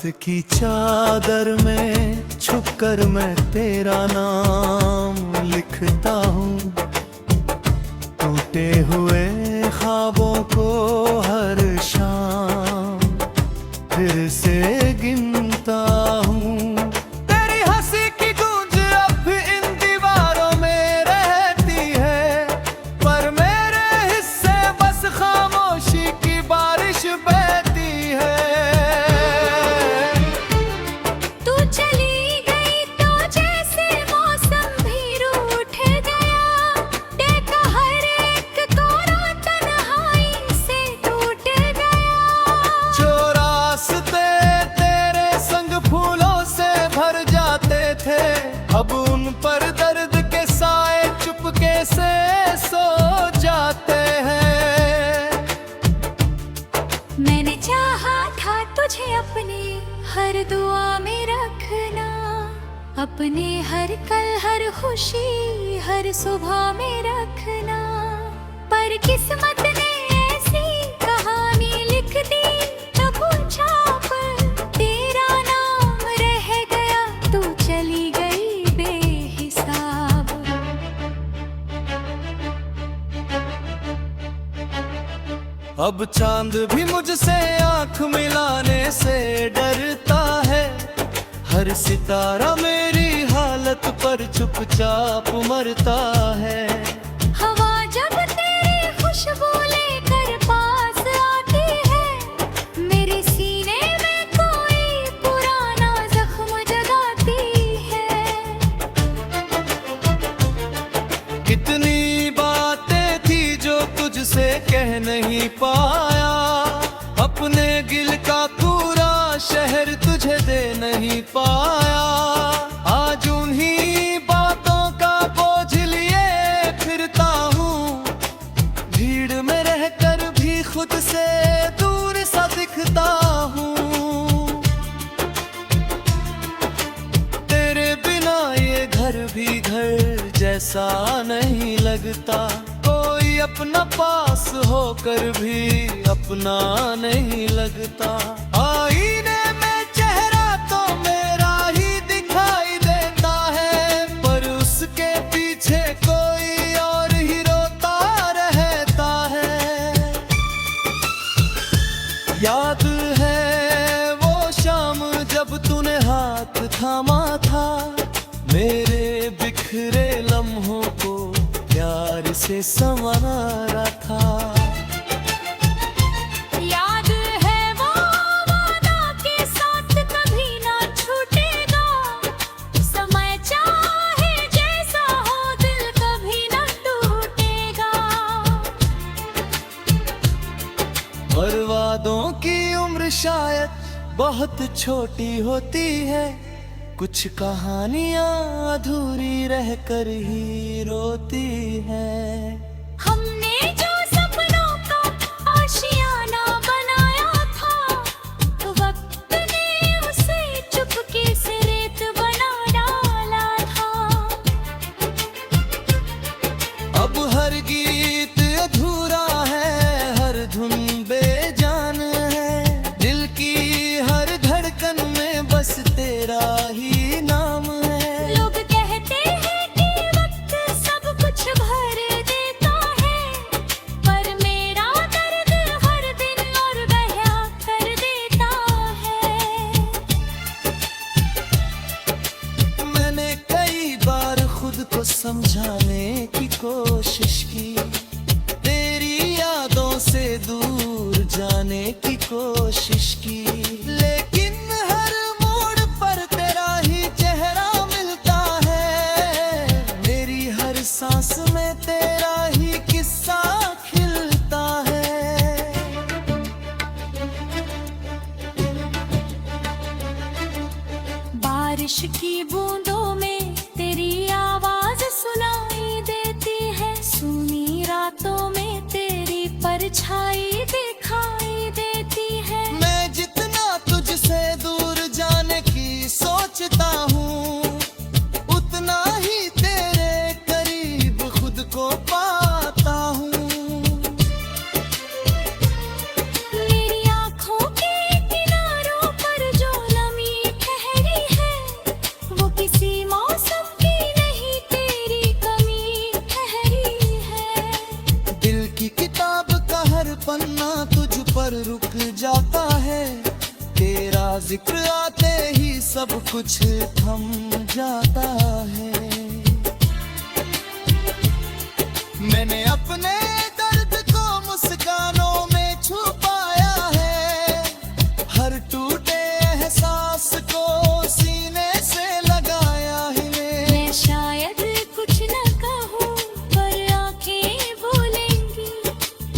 की चादर में छुपकर मैं तेरा नाम लिखता हूँ। टूटे हुए ख्वाबों को हर शाम फिर से गिनता हूँ। तेरी हंसी की गूंज अब भी इन दीवारों में रहती है, पर मेरे हिस्से बस खामोशी की बारिश बहती है। तू चली गई तो जैसे मौसम भी रूठ गया, देखा हर एक कोरा तन्हाई से टूट गया। जो रास्ते तेरे संग फूलों से भर जाते थे, अब उन पर दर्द के साए चुपके से सो जाते हैं। मैंने चाहा था तुझे अपने हर दुआ में रखना, अपने हर कल हर खुशी हर सुबह में रखना, पर किस्मत ने ऐसी कहानी लिख दी, तब छाप तेरा नाम रह गया, तू चली गई बेहिसाब। अब चांद भी मुझसे आंख मिलाने से डरता है, हर सितारा मेरी हालत पर चुपचाप मरता है। हवा जब तेरी खुशबू लेकर पास आती है, मेरे सीने में कोई पुराना जख्म जगाती है। कितनी बातें थी जो तुझसे कह नहीं पाया, अपने गिल का पूरा शहर तुझे दे नहीं पाया। आज उन्हीं बातों का बोझ लिए फिरता हूँ, भीड़ में रहकर भी खुद से दूर सा दिखता हूँ। तेरे बिना ये घर भी घर जैसा नहीं लगता, कोई अपना पास होकर भी अपना नहीं लगता। आईने में चेहरा तो मेरा ही दिखाई देता है, पर उसके पीछे कोई और ही रोता रहता है। याद है वो शाम जब तूने हाथ थामा था, मेरे बिखरे लम्हों को प्यार से संवारा था। याद है वो वादा के साथ कभी ना छूटेगा, समय चाहे जैसा हो दिल कभी ना टूटेगा। और वादों की उम्र शायद बहुत छोटी होती है, कुछ कहानियां अधूरी रहकर ही रोती हैं। हमने जो सपनों का आशियाना बनाया था, वक्त ने उसे चुपके से रेत बना डाला था। अब हर गीत अधूरा है, हर धुन बेजान है, दिल की हर धड़कन में बस तेरा ही नाम है। लोग कहते हैं कि वक्त सब कुछ भर देता है, पर मेरा दर्द हर दिन और बयां कर देता है। मैंने कई बार खुद को समझाने की कोशिश की, तेरी यादों से दूर जाने की कोशिश की, लेकिन हर मोड़ पर तेरा ही चेहरा मिलता है। मेरी हर सांस में तेरा ही किस्सा खिलता है। बारिश की बूंदों में तेरी आवाज सुनाई देती है, सूनी रातों में तेरी परछाई दिखाई देती है। मैं जितना तुझसे दूर जाने की सोचता हूँ, उतना ही तेरे करीब खुद को पाता हूँ। मेरी आँखों के किनारों पर जो जिक्र आते ही सब कुछ थम जाता है। मैंने अपने दर्द को मुस्कानों में छुपाया है, हर टूटे एहसास को सीने से लगाया है। मैं शायद कुछ न कहूँ पर आंखें बोलेंगी,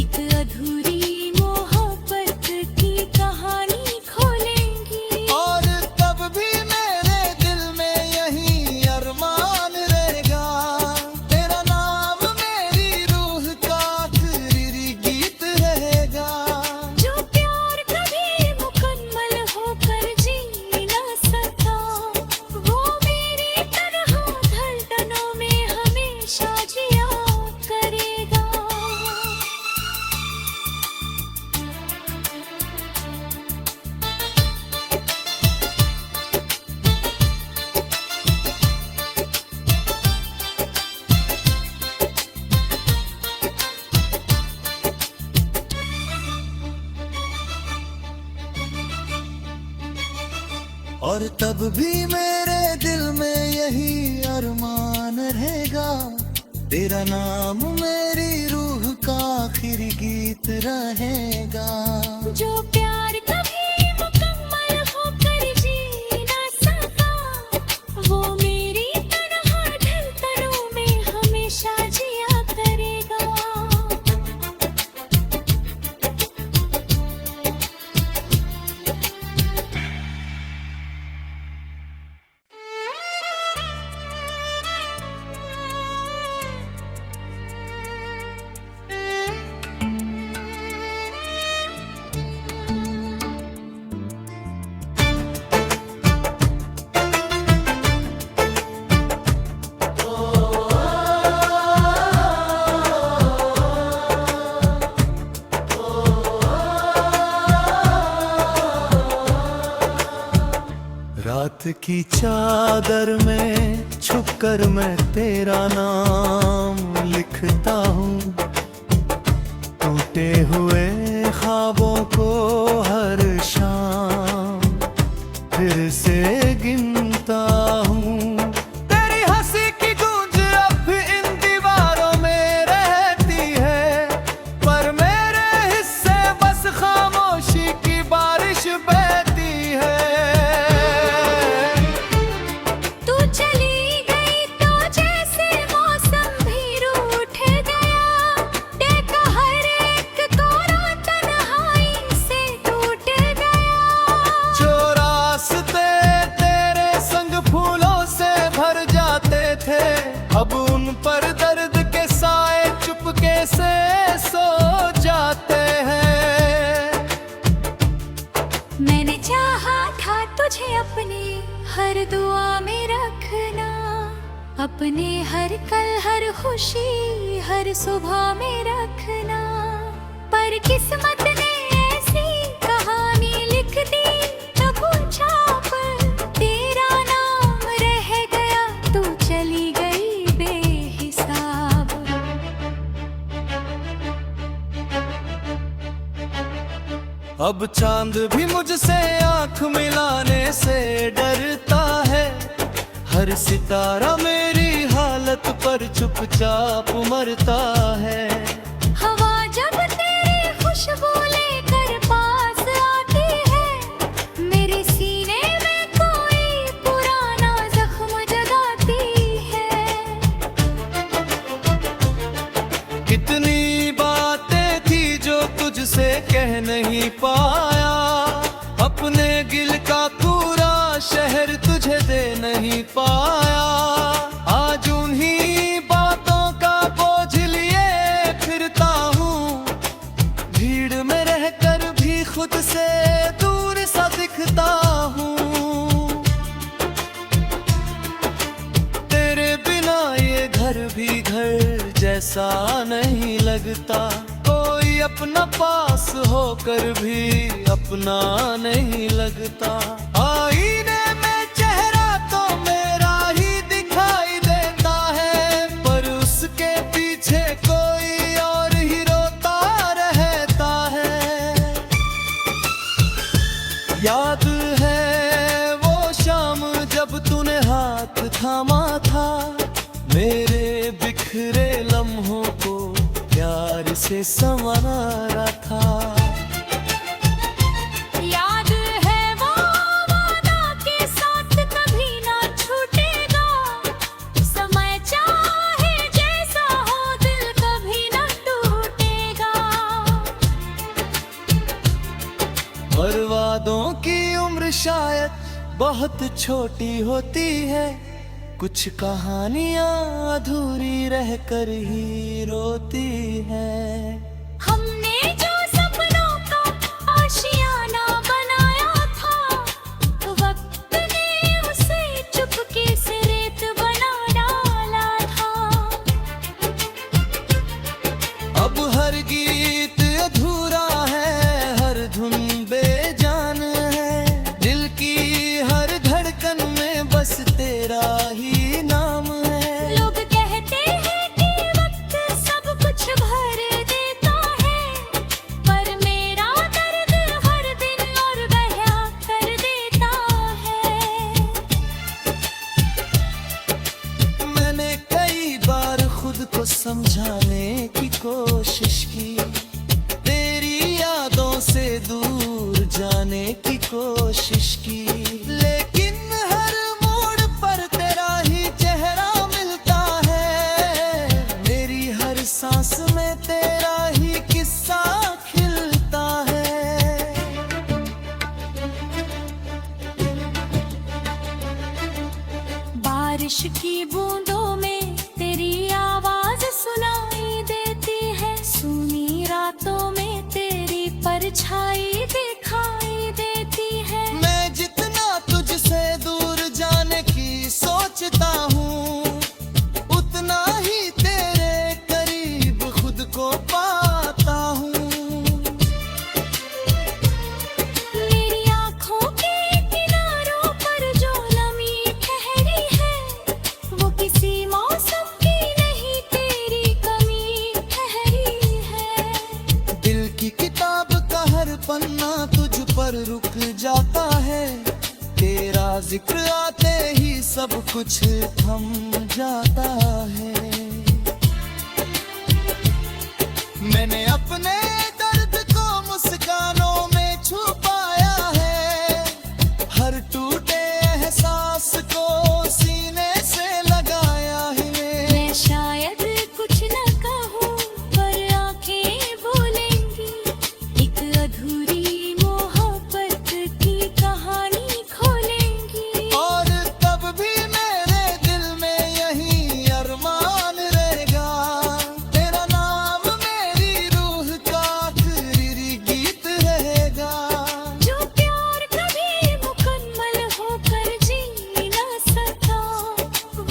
एक अधूरी मोहब्बत की कहानी खोलेंगी। और तब भी मेरे दिल में यही अरमान रहेगा, तेरा नाम मेरी रूह का आखिरी गीत रहेगा। जो प्यार कभी मुकम्मल होकर जी न सका, वो मेरी तरह धड़कनों में हमेशा जिया करेगा। और तब भी मेरे दिल में यही अरमान रहेगा, तेरा नाम मेरी रूह का आखिरी गीत रहेगा। जो प्यार कभी मुकम्मल होकर जी न सका, वो मेरी तरह धड़कनों में हमेशा जिया करेगा। रात की चादर में छुपकर मैं तेरा नाम लिखता हूँ, टूटे हुए ख्वाबों को हर शाम फिर से गिनता हूँ। तेरी हंसी की गूंज अब इन दीवारों में रहती है, पर मेरे हिस्से बस खामोशी की बारिश बहती है। तू चली गई तो जैसे मौसम भी रूठ गया, देखा हर एक कोरा तन्हाई से टूट गया। जो रास्ते तेरे संग फूलों से भर जाते थे, अब उन पर दर्द के साए चुपके से सो जाते हैं। मैंने चाहा था तुझे अपनी हर दुआ में रखना, अपने हर कल हर खुशी हर सुबह में रखना, पर किस्मत ने ऐसी कहानी लिख दी, तब छाप तेरा नाम रह गया, तू चली गई बेहिसाब। अब चांद भी मुझसे आंख मिलाने से डरता है, हर सितारा मेरी हालत पर चुपचाप मरता है। हवा जब तेरी खुशबू लेकर पास आती है, मेरे सीने में कोई पुराना जख्म जगाती है। कितनी बातें थी जो तुझसे कह नहीं पाया, अपने गिल का पूरा शहर तुझे दे नहीं पाया। आज उन्हीं बातों का बोझ लिए फिरता हूँ, भीड़ में रहकर भी खुद से दूर सा दिखता हूँ। तेरे बिना ये घर भी घर जैसा नहीं लगता, कोई अपना पास होकर भी अपना नहीं लगता। आईने में चेहरा तो मेरा ही दिखाई देता है, पर उसके पीछे कोई और ही रोता रहता है। याद है जब तूने हाथ थामा था, मेरे बिखरे लम्हों को प्यार से संवारा था। याद है वो वादा के साथ कभी ना छूटेगा, समय चाहे जैसा हो दिल कभी ना टूटेगा। और वादों की उम्र शायद बहुत छोटी होती है, कुछ कहानियां अधूरी रहकर ही रोती है। हमने जो सपनों का आशियाना बनाया था, वक्त ने उसे चुपके से रेत बना डाला था। अब हर गीत अधूरा है, हर धुन बेजान है, दिल की हर धड़कन में बस तेरा ही नाम है। लोग कहते हैं कि वक्त सब कुछ भर देता है, पर मेरा दर्द हर दिन और बयां कर देता है। मैंने कई बार खुद को समझाने की कोशिश की, तेरी यादों से दूर जाने की कोशिश की, लेकिन हर मोड़ पर तेरा ही चेहरा मिलता है। मेरी हर सांस में तेरा ही किस्सा खिलता है। बारिश की बूंदों में तेरी आवाज सुनाई देती है, सूनी रातों में तेरी परछाई दिखाई देती है। मैं जितना तुझसे दूर जाने की सोचता हूँ, उतना ही तेरे करीब खुद को पाता हूँ। मेरी आँखों के किनारों पर जो नमी ठहरी है, वो किसी मौसम की नहीं तेरी कमी ठहरी है। दिल की किताब का हर पन्ना तुझ पर रुक जाता है, तेरा जिक्र आते ही सब कुछ थम जाता है। मैंने अपने दर्द को मुस्कानों में छुपाया है, हर टूटे एहसास को सीने से लगाया है। मैं शायद कुछ न कहूँ, पर आंखें बोलेंगी, एक अधूरी मोहब्बत की कहानी खोलेंगी। और तब भी मेरे दिल में यही अरमान रहेगा, तेरा नाम मेरी रूह का आखिरी गीत रहेगा। जो प्यार कभी मुकम्मल होकर जी ना सका,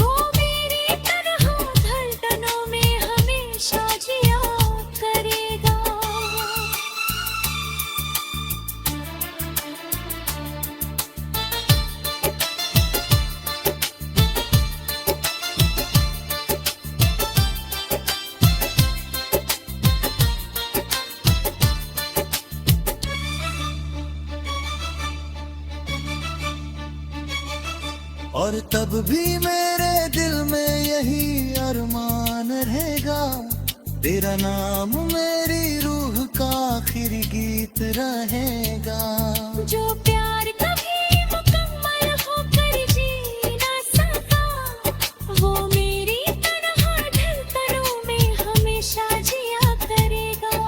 वो मेरी तरह धड़कनों में हमेशा जिया करेगा। और तब भी मेरे दिल में यही अरमान रहेगा, तेरा नाम मेरी रूह का आखिरी गीत रहेगा। जो प्यार कभी मुकम्मल होकर जी ना सका, वो मेरी तरह धड़कनों में हमेशा जिया करेगा।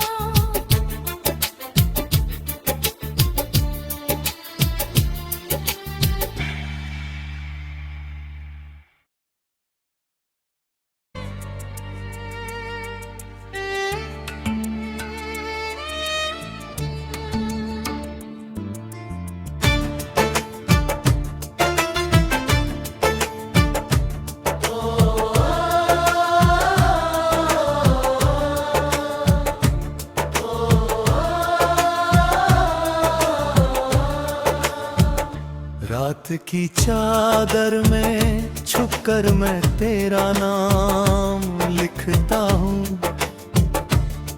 रात की चादर में छुपकर मैं तेरा नाम लिखता हूँ,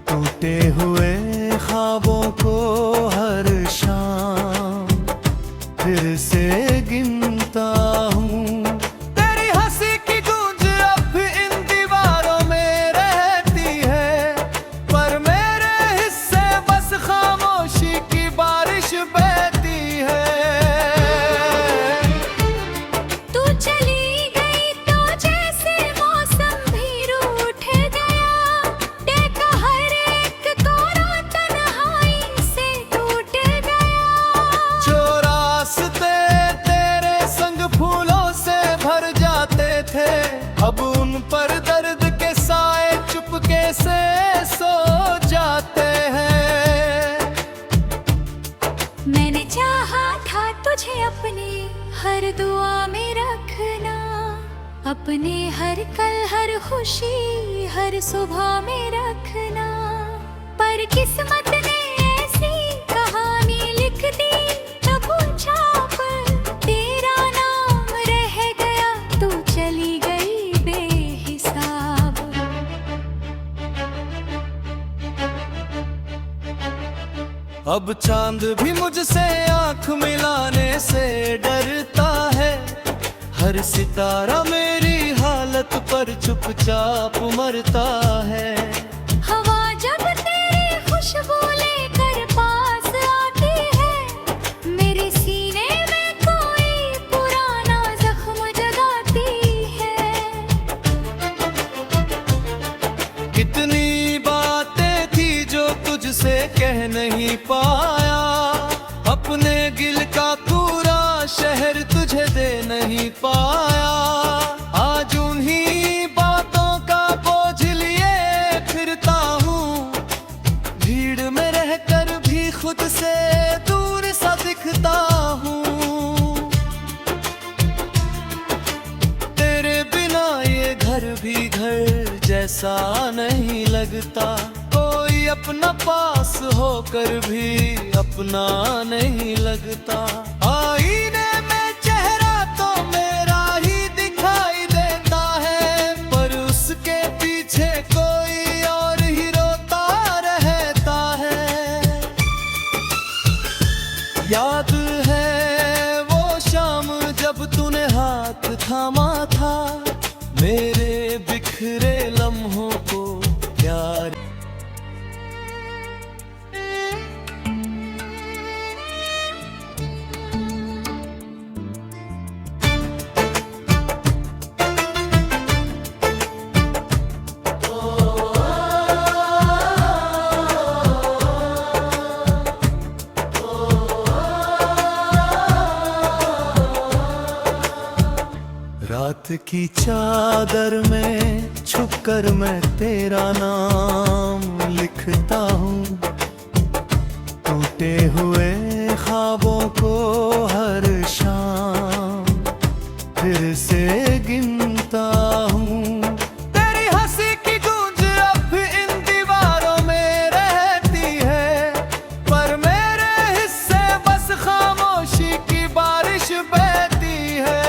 टूटे हुए ख्वाबों को हर शाम फिर से गिनता हूँ। अब उन पर दर्द के साए चुपके से सो जाते हैं। मैंने चाहा था तुझे अपने हर दुआ में रखना, अपने हर कल हर खुशी हर सुबह में रखना। पर किस्मत ने ऐसी कहानी लिख दी, तब छाप तेरा नाम रह गया, तू चली गई बेहिसाब। अब चांद भी मुझसे आंख मिलाने से डरता है, हर सितारा मेरी हालत पर चुपचाप मरता है। हवा जब तेरी खुशबू लेकर पास आती है, मेरे सीने में कोई पुराना जख्म जगाती है। कितनी बातें थी जो तुझसे कह नहीं पाया, अपने गिल का पूरा शहर तुझे दे नहीं पाया। आज उन्हीं बातों का बोझ लिए फिरता हूँ, भीड़ में रहकर भी खुद से दूर सा दिखता हूँ। तेरे बिना ये घर भी घर जैसा नहीं लगता, कोई अपना पास होकर भी अपना नहीं लगता। आईने में चेहरा तो मेरा ही दिखाई देता है, पर उसके पीछे कोई और ही रोता रहता है। याद है वो शाम जब तूने हाथ थामा था, मेरे बिखरे लम्हों को प्यार। रात की चादर में छुपकर मैं तेरा नाम लिखता हूँ, टूटे हुए ख्वाबों को हर शाम फिर से गिनता हूँ। तेरी हंसी की गूंज अब भी इन दीवारों में रहती है, पर मेरे हिस्से बस खामोशी की बारिश बहती है।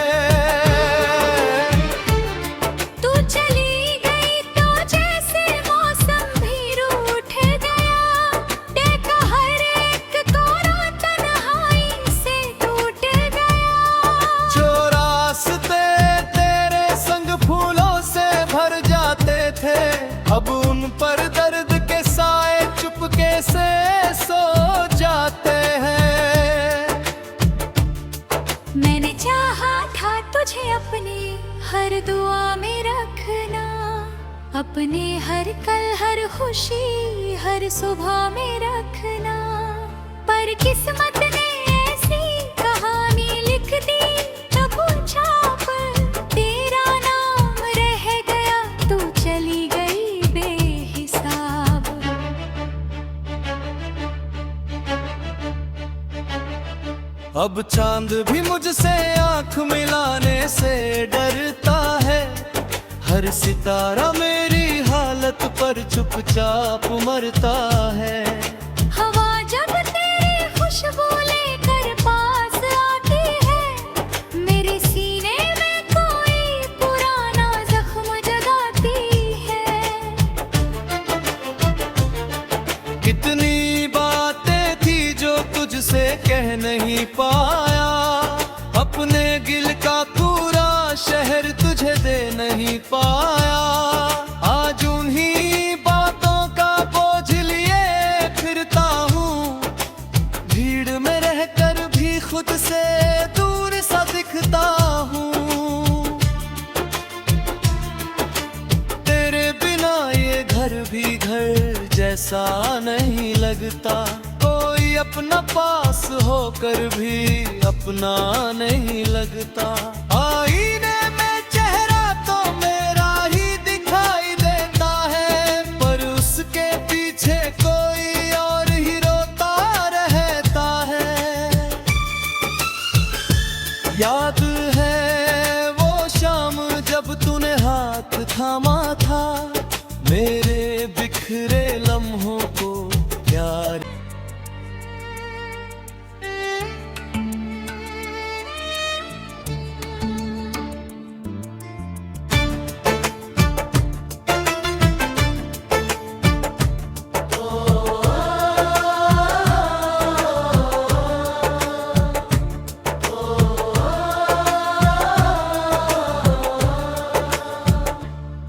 अब उन पर दर्द के साए चुपके से सो जाते हैं। मैंने चाहा था तुझे अपने हर दुआ में रखना, अपने हर कल हर खुशी हर सुबह में रखना। पर किस्मत ने ऐसी कहानी लिख दी, तब छाप तेरा नाम रह गया, तू चली गई बेहिसाब। अब चांद भी मुझसे आंख मिलाने से डरता है, हर सितारा मेरी हालत पर चुपचाप मरता है। हवा जब तेरी खुशबू लेकर पास आती है, मेरे सीने में कोई पुराना जख्म जगाती है। कितनी बातें थी जो तुझसे कह नहीं पाया, अपने गिल का पूरा शहर तुझे दे नहीं पाया। आज उन्हीं बातों का बोझ लिए फिरता हूँ, भीड़ में रहकर भी खुद से दूर सा दिखता हूँ। तेरे बिना ये घर भी घर जैसा नहीं लगता, कोई अपना पास होकर भी अपना नहीं लगता। आईने में चेहरा तो मेरा है वो शाम जब तूने हाथ थामा था, मेरे बिखरे लम्हों को प्यार।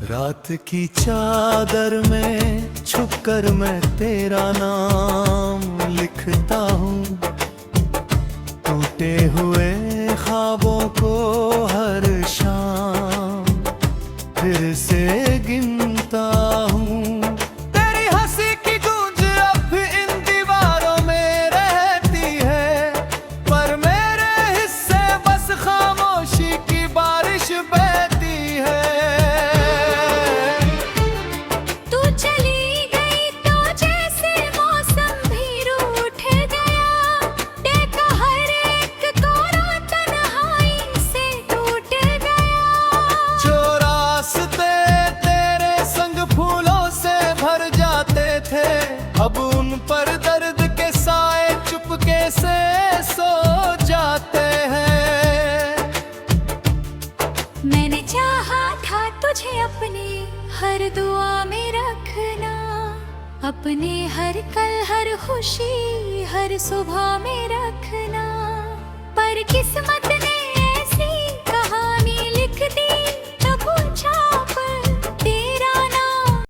रात की चादर में छुपकर मैं तेरा नाम लिखता हूँ, टूटे हुए ख्वाबों को हर शाम फिर से गिनता हूँ। तेरी हंसी की गूंज अब भी इन दीवारों में रहती है, पर मेरे हिस्से बस खामोशी की बारिश बहती है। अब उन पर दर्द के साए चुपके से सो जाते हैं। मैंने चाहा था तुझे अपनी हर दुआ में रखना, अपने हर कल हर खुशी हर सुबह में रखना, पर किस्मत ने